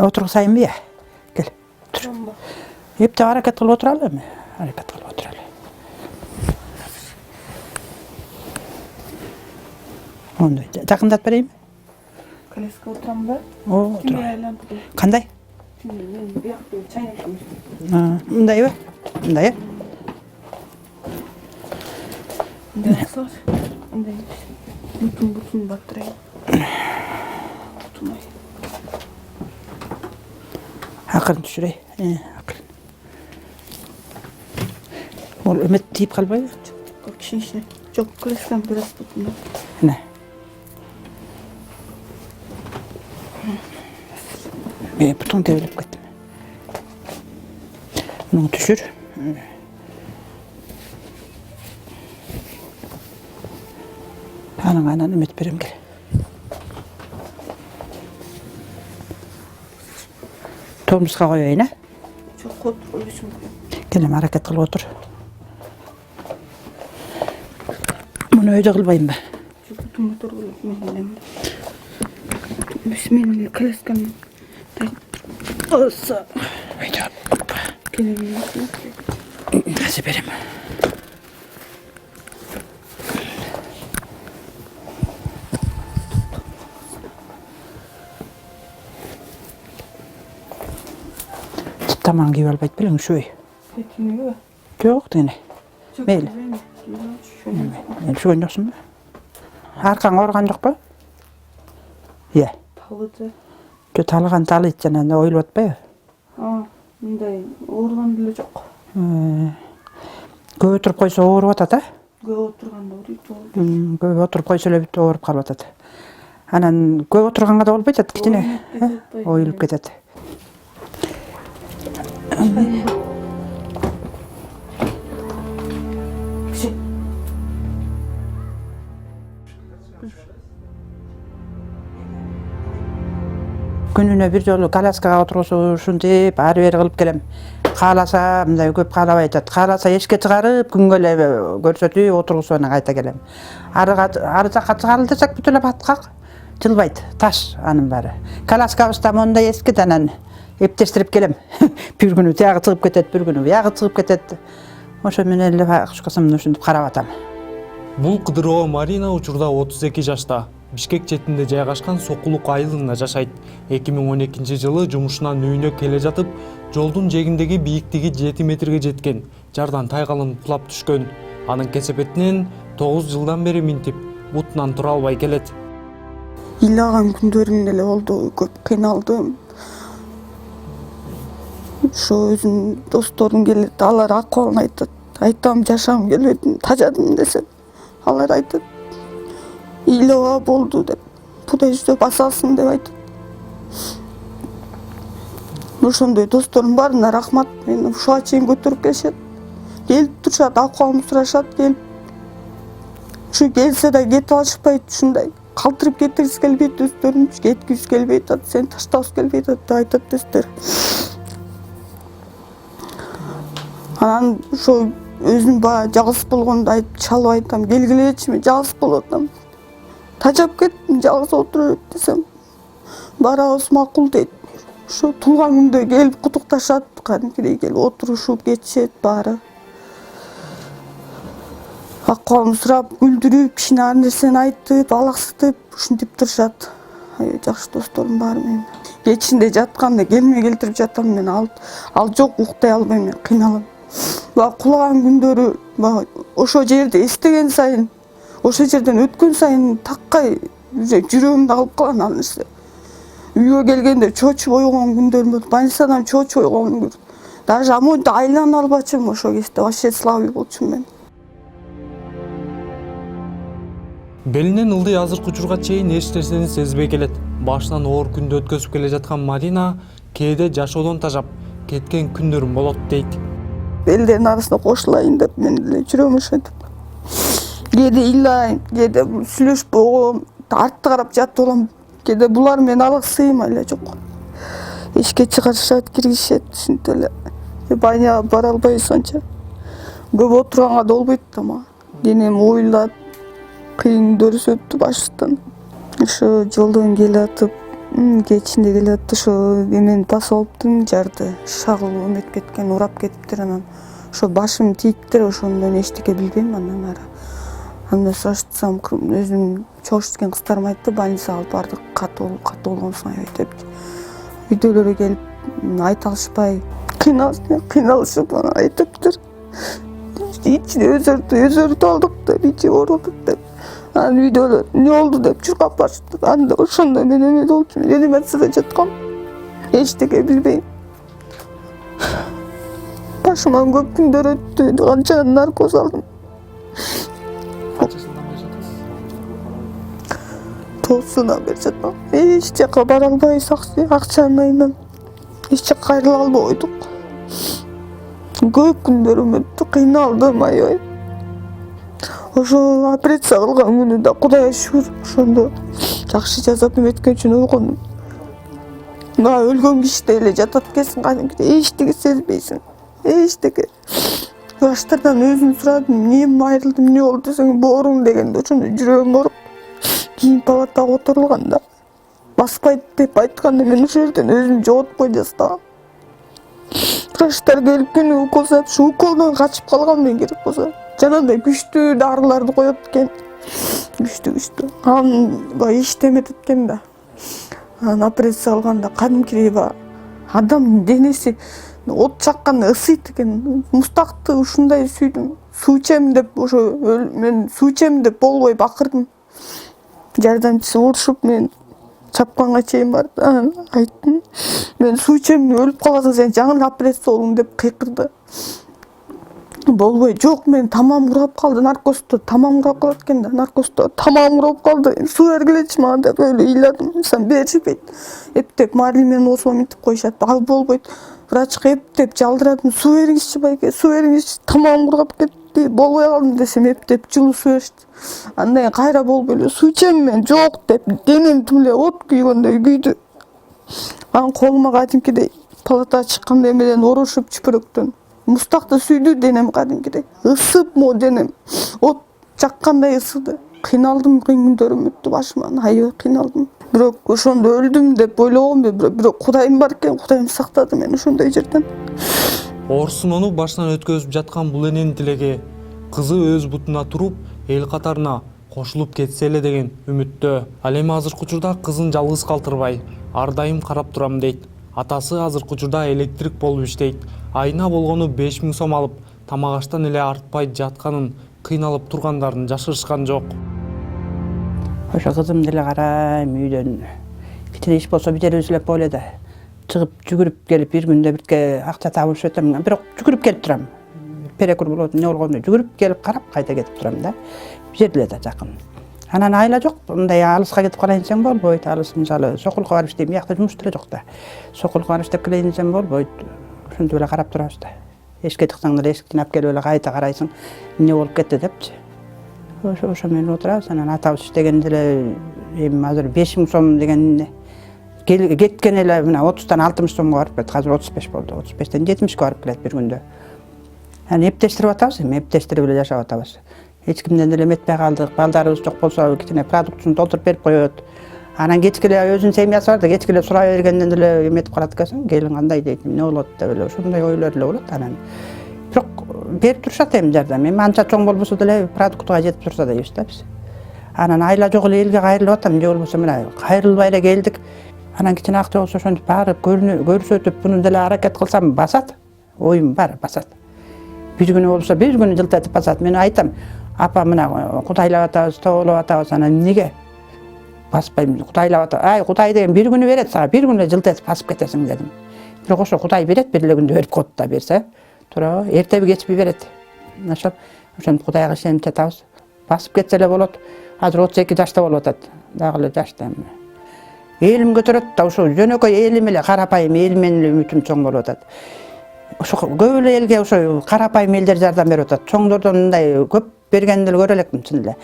Otursayım bir ya. Gel. Dur. Hep de hareket kılıp oturalım mı? Hareket kılıp oturalım. Onu yakındat vereyim mi? Kaleska oturam ben. O Kimge otur. aylandı bu? Kanday? Bir yaptım. Çaynak yapmış. Bunday mı? Bunday ya. Nasıl? Ondaymış. Bütün battırayım. Tutmayı. Akırın düşürey. Akırın. Ol ümit deyip kalbayı. Çok kişinin içine. Çok kaleskam biraz tutun. Ne? Bütün devirip gittim. Bunu düşür. Anan ümit verim gel. Tomuzga koyayım ne? Çok otur. Ölüsüm koyayım. Gelin hareket kılıp otur. Bunu öyle kılbayım ben. Çok bütün motor koyayım. Benim kaleskam. Olsa. Haydi hop. Gelelim. Hadi verim. Tamam gibi albayt bilin şu. Petini yok. Yok dene. Çok Meyli. güzel. Şu oynuyorsun mu? Arkan organ yok mu? Ye. Talıdı. Şu talıgan talı içeceğine oylu otma. Ha, bunday. Organ bile çok. Köy oturup koysa oğur otata. Göğe oturganda orayı çok. Köy oturup koysa öyle bitti oğurup kalıp otata. Anan köy oturganda da olmayacak kiçine. Oyulup ketedi. Gününe bir jolu kalaskaga oturuşun deyip bari beri kılıp kelem. Kalasa, mınday köp kalap aytat. Kalasa eşke çıgarıp gün göle görsetip oturuşuna kayta kelem. Arı jakka çıgarıl desek bütünlep atkak. Jılbayt, taş anın bari. Kalaskabızda monda eskiden epteştirip kelem. Bir günü tiyağı çıkıp ketet, bir günü biyağı çıkıp ketet. Oşo men elle kuşkasımны ушинтип карап атам. Бул кыдыроо Марина учурда 32 жашта. Бишкек четинде жайгашкан Сокулук айылында жашайт. 2012-жылы жумушунан үйүнө келе жатып, жолдун жээгиндеги бийиктиги 7 метрге жеткен. Жардан тайгалын кулап түшкөн. Анын кесепетинен 9 жылдан бери минтип, бутунан тура албай келет. Ыйлаган күндөрүм деле болду, көп кыйналдым. Ошо өзүнүн досторум келет, алар акыбалын айтат. Айтам жашагым келбейт, тажадым десем, алар айтат. Ыйлоо болду деп, Кудай жүзө басалсың деп айтат. Ошондой досторум барына рахмат. Мени ушуга чейин көтөрүп келишет. Келип турушат, акыбалымды сурашат, келип. Ушу келсе да кетип алышпайт, ушундай калтырып кетиргиси келбейт өздөрүн, кеткибиз келбейт, сени таштагыбыз келбейт деп айтат дештер. Анан ошо өзүм баягы жалгыз болгондо айтып чалып айтам, келгилечи, мен жалгыз болуп атам. Тажап кеттим, жалгыз отуруп десем, барабыз макул дейт. Ошо туулган күндө келип кутукташат, кадимкидей келип отурушуп кетишет баары. Акыбалымды сурап, күлдүрүп, кичине ар нерсени айтып, алаксытып, ушинтип турушат. Жакшы досторум бар менин. Кечинде жатканда келме келтирип жатам мен, ал жок, уктай албайм мен, кыйналам. Бак кулаган күндөрү, ошо жерде эстеген сайын, ошо жерден өткөн сайын таккай жүрөгүмдү алып калган ал нерсе. Үйгө келгенде чочуп ойгон күндөрүм болду. Больницадан чочуп ойгон күндөр. Даже амойду айлана албачумун ошо кезде, вообще слабый болчумун мен. Белинен ылдый азыркы учурга чейин эч нерсени сезбей келет. Башынан оор күндү өткөзүп келе жаткан Марина кээде жашоодон тажап кеткен күндөрүм болот дейт. элдердин арасына кошулайын деп мен деле жүрөм ошентип. Кээде ыйлайм, кээде сүйлөшүп огом, артты карап жатып алам. Кээде булар менен алаксыйм эле жок. Эшикке чыгарышат, киргизишет, ушинтип эле. Баняга бара албайбыз анча. Көп отурганга да болбойт да мага. Денем оюлат, кыйын күндөр өттү башыбыздан. Ошо жолдон келатып, кечинде келатып ошо эмени басып алыптым, жарды шагыл эметип кеткен, урап кетиптир анан. Ошо башым тийиптир, ошондон эчтеке билбейм андан ары. Андан сурашсам, өзүм чогуш деген кыздарым айтты, больницага алып бардык, катуу болгонсуң аябай деп. Үйдөлөрү келип айта алышпай, кыйналышып айтыптыр. İçine özürdü aldık da bir şey oldu da. Hani videoda ne oldu da çırpıp başladı. Hani de ошондо мен эме oldu. Реанимацияда жаткам. Эчтеке билбейм. Башыман көп күндөр өттү. Канча наркоз алдым. Тоосунан бери жатам. Эч жака бара албайбыз, акчанын айынан. Эч жака кайрыла албай койдук. Көп күндөрүм өттү, кыйналдым аябай. Ошо операция кылган күнү да Кудайга шүгүр ошондо жакшы жазап эметкен үчүн ойгондум. Өлгөн кишидей эле жатат экенсиң, кадимкидей эчтеке сезбейсиң. Эчтеке. Баштардан өзүм сурадым, эмне айрылдым, эмне болду десең, бооруң дегенде ошондо жүрөгүм ооруп. Кийин палатага отурулганда баспайт деп айтканда мен ошол жерден өзүмдү жоготуп кой жаздагам. Врачтар келип күнү укол жасап, шу уколдон качып калган мен керек болсо. Жанагындай күчтүү дарыларды коет экен. Күчтүү. Анан иштемет экен да. Анан операция кылганда кадимкидей адам денеси от чакканда ысыйт экен. Мустакты ушундай сүйдүм. Суу ичем деп ошо мен суу ичем деп болбой бакырдым. Жардамчысы урушуп мен чапканга чейин барды. Айттым, мен суу ичем, өлүп каласың, сен жаңы эле операция болдуң деп кыйкырды. Болбой, жок, мен тамам урап калды, наркозду тамам урап калат экен да, наркозду тамам урап калды. Суу бергилечи мага деп өлө ыйладым. Сен беришпейт. Эптеп Марли менен осмо мынтип коюшат. Ал болбойт. Врачка эптеп жалдырадым. Суу бериңизчи байке, суу бериңизчи. Тамам урап кетти. Болбой калдым десем эптеп жылуу суу беришти. Андан кайра болбой эле суу ичем мен, жок деп денем тим эле от күйгөндөй күйдү. Анан колума кадимкидей палатага чыкканда эмеден орушуп чүпүрөктөн. Мустакты сүйдү денем кадимкидей. Ысып мо денем. От жаккандай ысыды. Кыйналдым, кыйын күндөрүм өттү башыман, аябай кыйналдым. Бирок ошондо өлдүм деп ойлогом, бирок Кудайым бар экен, Кудайым сактады мени ошондой жерден. Оорсунууну башынан өткөзүп жаткан бул эненин тилеги кызы өз бутуна туруп, эл катарына кошулуп кетсе эле деген үмүттө. Ал эми азыркы учурда кызын жалгыз калтырбай, ар дайым карап турам дейт. Атасы азыркы учурда электрик болуп иштейт. Айына болгону 5000 сом алып, тамак аштан эле артпай жатканын, кыйналып тургандарын жашырышкан жок. Ошо кызым деле карайм үйдөн. Кичине иш болсо битерибиз эле боло да. Чыгып жүгүрүп келип бир күндө бирке акча табылышып өтөм. Бирок жүгүрүп келип турам. Перекур болот, эмне болгону жүгүрүп келип карап кайта кетип турам да. Бир жерде да жакын. Анан айла жок, мындай алыска кетип калайын десең болбойт. Алыс мисалы Сокулга барып иштейм, биякта жумуш деле жок да. Сокулга барып иштеп келейин десем болбойт. Ошентип эле карап турабыз да. Эшикке чыксаң деле эшиктен алып келип эле кайта карайсың, эмне болуп кетти депчи. Ошо менен отурабыз. Анан атабыз иштеген деле эми азыр 5000 сом деген кеткен эле мына 30тан 60 сомго барып кетти. Азыр 35 болду. 35тен 70ке барып келет бир күндө. Анан эптештирип атабыз, эми эптештирип эле жашап атабыз. Эч кимден деле эметпей калдык. Балдарыбыз жок болсо кичине продуктун толтуруп берип коет. Анан кечке эле өзүнүн семьясы бар да, кечке эле сурай бергенден деле эметип калат экенсиң. Келин кандай дейт, эмне болот деп эле ошондой ойлор эле болот. Анан бирок берип турушат эми жардам. Эми анча чоң болбосо деле продуктуга жетип турса дейбиз да биз. Анан айла жок эле элге кайрылып атам, же болбосо мына кайрылбай эле келдик. Анан кичине акча болсо ошентип барып көрсөтүп муну деле аракет кылсам басат. Оюм бар, басат. Бир күнү болсо бир күнү жылтатып басат. Мен айтам, апа мына кудайлап атабыз, тоолоп атабыз, анан эмнеге баспайм, кудайлап атабыз. Ай, Кудай деген бир күнү берет сага, бир күнү жылтатып басып кетесиң дедим. Бирок ошо Кудай берет, бир эле күндө берип коет да, берсе. Туурабы? Эртеби кечпи берет. Ошентип Кудайга ишенип жатабыз. Басып кетсе эле болот. Азыр 32 жашта болуп атат. Дагы эле жашта. Элим көтөрөт да, ошо жөнөкөй элим эле, карапайым элим менен эле үмүтүм чоң болуп атат. ошо көп эле элге ошо карапайым элдер жардам берип атат. Чоңдордон мындай көп бергенди эле көрө элекмин чын эле.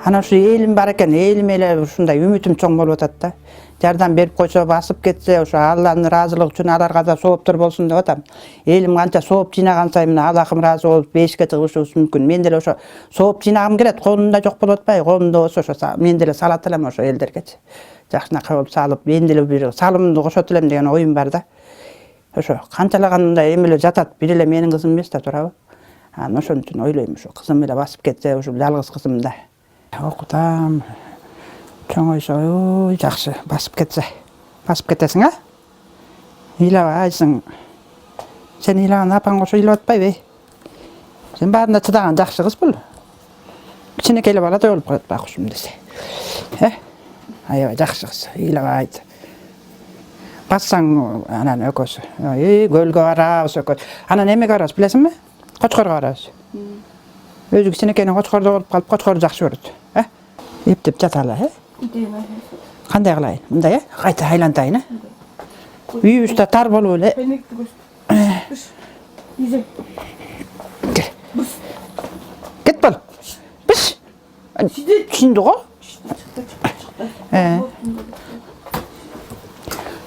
Анан ушу элим бар экен, элим эле ушундай үмүтүм чоң болуп атат да. Жардам берип койсо, басып кетсе, ошо Алланын ыраазылыгы үчүн аларга да сооптор болсун деп атам. Элим канча сооп жыйнаган сайын мына Аллахым ыраазы болуп бейишке чыгышыбыз мүмкүн. Мен деле ошо сооп жыйнагым келет, колумда жок болуп атпайбы? Колумда болсо ошо мен деле салат элем ошо элдергечи. Жакшынакай болуп салып, мен деле бир салымымды кошот элем деген оюм бар да. Ошо канчалаган мындай эмелер жатат, бир эле менин кызым эмес да, туурабы? Анан ошон үчүн ойлойм, ошо кызым эле басып кетсе, ошо жалгыз кызым да. Окутам. Чоңойсо, ой, жакшы, басып кетсе. Басып кетесиң, а? Ыйлабайсың. Сен ыйлаган апаң ошо ыйлап атпайбы? Сен баарына чыдаган жакшы кыз бул. Кичинекей эле баладай болуп калат бакушум десе. Аябай жакшы кыз, ыйлабайт. Бассаң анан экөөсү. Көлгө барабыз экөөсү. Анан эмеге барабыз, билесиңби? Кочкорго барабыз. Өзү кичинекейинен кочкордо болуп калып, кочкорду жакшы көрөт. Эптеп жаталы, Кандай кылайын? Мындай, кайта айлантайын, Үйүбүз да тар болуп эле. Кет бол. Биш. Түшүндү го?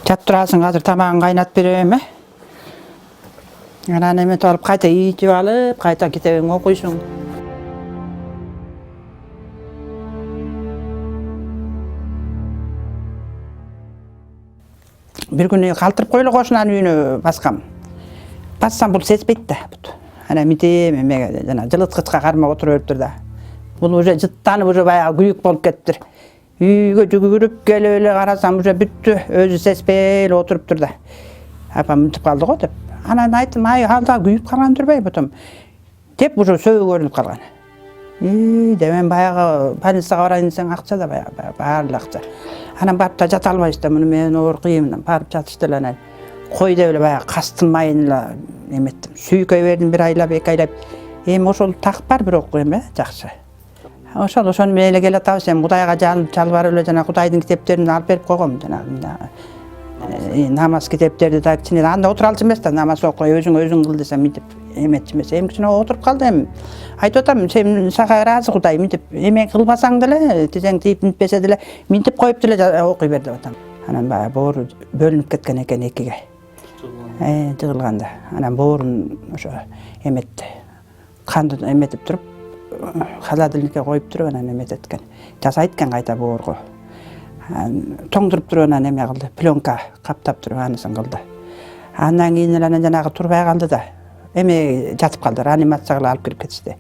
Жат турасың, азыр тамагын кайнатып берем, Анан эметип алып, кайта ийитип алып, кайта китебиңди окуйсуң. Бир күнү калтырып койлу кошунанын үйүнө баскам. Бассам бул сезбейт да. Анан митем эмеге жана жылыткычка кармап отура бериптир да. Бул уже жыттанып уже баягы күйүк болуп кеттир. Үйгө жүгүрүп келип эле карасам уже бүттү, өзү сезбей эле отуруптур да. Апам мынтип калды го деп. Анан айттым, ал да күйүп калган турбайбы потом. Деп уже сөөгү көрүнүп калган. Демен баягы больницага барайын десең акча да баягы баары акча. Анан барып да жата албайбыз да, муну мен оор кыйын, барып жатышты эле анан. Кой деп эле баягы кастын майын эле эметтим. Сүйкөй бердим бир айлап, эки айлап. Эми ошол такып бар бирок эме жакшы. Ошону менен эле келатабыз, эми Кудайга жалбарып эле жана Кудайдын китептерин алып берип койгом жана. Намаз китептерди да кичине анда отура алчу эмес да, намаз окуй, өзүң кыл десем мынтип эметчү эмес. Эми кичине отуруп калды эми. Айтып атам, сен сага ыраазы Кудай, мынтип эме кылбасаң деле, тизең тийип мынтпесе деле, мынтип коюп деле окуй бер деп атам. Анан баягы боору бөлүнүп кеткен экен экиге. Жыгылганда. Анан боорун ошо эметти. Канды эметип туруп, холодильникке коюп туруп анан эметет экен. Жасайт экен кайта боорго. Тоңдуруп туруп анан эме кылды, пленка каптап туруп анысын кылды. Андан кийин эле анан жанагы турбай калды да. Эме жатып калды, реанимацияга алып кирип кетишти.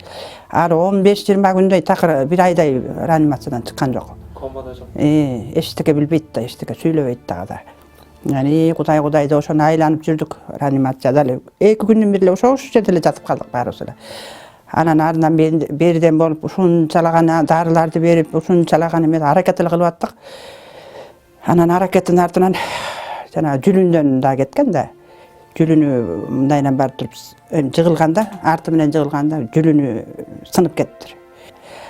Ары 15-20 күндөй такыр бир айдай реанимациядан чыккан жок. Комада жок. Эчтеке билбейт да, эчтеке сүйлөбөйт дагы да. Кудай деп ошону айланып жүрдүк реанимацияда эле. 2 күндүн бир эле ошол жерде эле жатып калдык баарыбыз эле. Анан ардынан берден болуп ушунчалаган дарыларды берип, ушунчалаган эме аракет эле кылып аттык. Анан аракеттин артынан жана жүлүндөн да кеткен да. Жүлүнү мындайдан барып туруп жыгылганда, арты менен жыгылганда жүлүнү сынып кетти.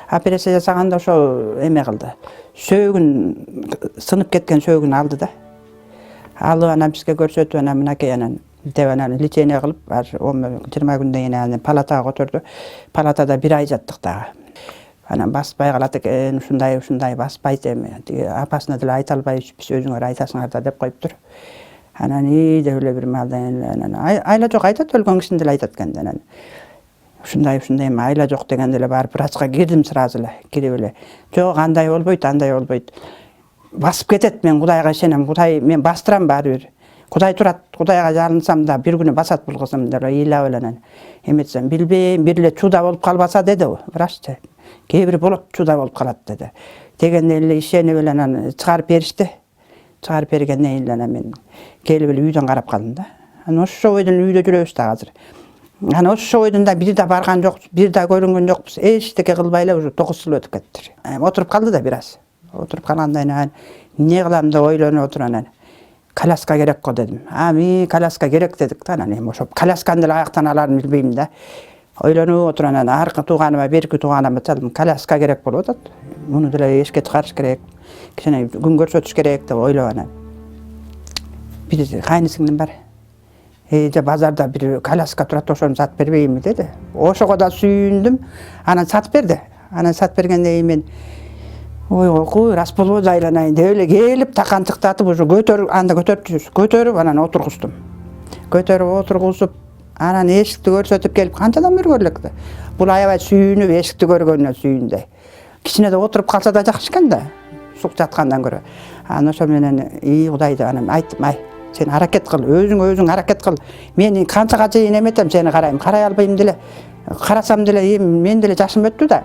Операция жасаганда ошо эме кылды. Сөөгүн сынып кеткен сөөгүн алды да. Алып анан бизге көрсөтүп анан мынакей анан деп анан лечение кылып, 20 күндөн кийин анан палатага которду. Палатада 1 ай жаттык дагы. Анан баспай калат экен, ушундай баспайт эми. Апасына деле айта албайбыз, биз өзүңөр айтасыңар да деп коюптур. Анан деп эле бир маалда анан айла жок айтат, өлгөн кишини деле айтат экен. Анан ушундай эми айла жок дегенде эле барып врачка кирдим сразу эле, кирип эле. Жок, андай болбойт. Басып кетет, мен Кудайга ишенем. Кудай мен бастырам баары бир. Кудай турат, Кудайга жалынсам да бир күнү басат бул кызым деп ыйлап эле анан эметсем, билбейм, бир эле чуда болуп калбаса деди враччы. Кээ бир болот, чуда болуп калат деди. Дегенде эле ишенип эле анан чыгарып беришти. Чыгарып бергенден кийин анан мен келип эле үйдөн карап калдым да. Анан ошо бойдон үйдө жүрөбүз да азыр. Анан ошо бойдон да бир да барган жокпуз, бир да көрүнгөн жокпуз. Эчтеке кылбай эле уже 9 жыл өтүп кетти. Отуруп калды да бир аз. Отуруп калгандан кийин эмне кылам деп ойлонуп отуруп анан коляска керек го дедим. Мен коляска керек дедик да, анан эми ошо колясканы деле аяктан аларын билбейм да. Ойлонуп отуруп анан аркы тууганыма, берки тууганыма чалдым, коляска керек болуп атат. Муну деле эшикке чыгарыш керек, кичине күн көрсөтүш керек деп ойлоп анан. Бир кайны сиңлим бар. же базарда бир коляска турат, ошону сатып бербейинби деди. Ошого да сүйүндүм. Анан сатып берди. Анан сатып бергенден кийин мен ойгой рас болбойт айланайын деп эле келип таканчыктатып уже анда көтөрүп анан отургуздум. Көтөрүп отургузуп анан эшикти көрсөтүп келип канчадан бери көрөлүк. Бул аябай сүйүнүп эшикти көргөнүнө сүйүндү. Кичине да отуруп калса да жакшы экен да, сук жаткандан көрө. Анан ошо менен Кудайды анан айттым, сен аракет кыл, өзүң аракет кыл. Мен канчага чейин эметем сени карайм, карай албайм деле. Карасам деле мен деле жашым өттү да.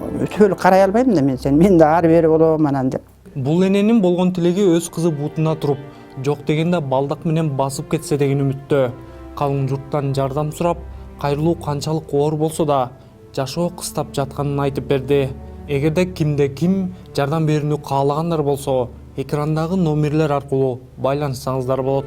Өтөлүк карай албайм да мен да ары бери болом анан деп. Бул эненин болгон тилеги өз кызы бутуна туруп, жок дегенде балдак менен басып кетсе деген үмүттө. Калың журттан жардам сурап, кайрылуу канчалык оор болсо да жашоо кыстап жатканын айтып берди. Эгерде кимде ким жардам берүүнү каалагандар болсо, экрандагы номерлер аркылуу байланышсаңыздар болот.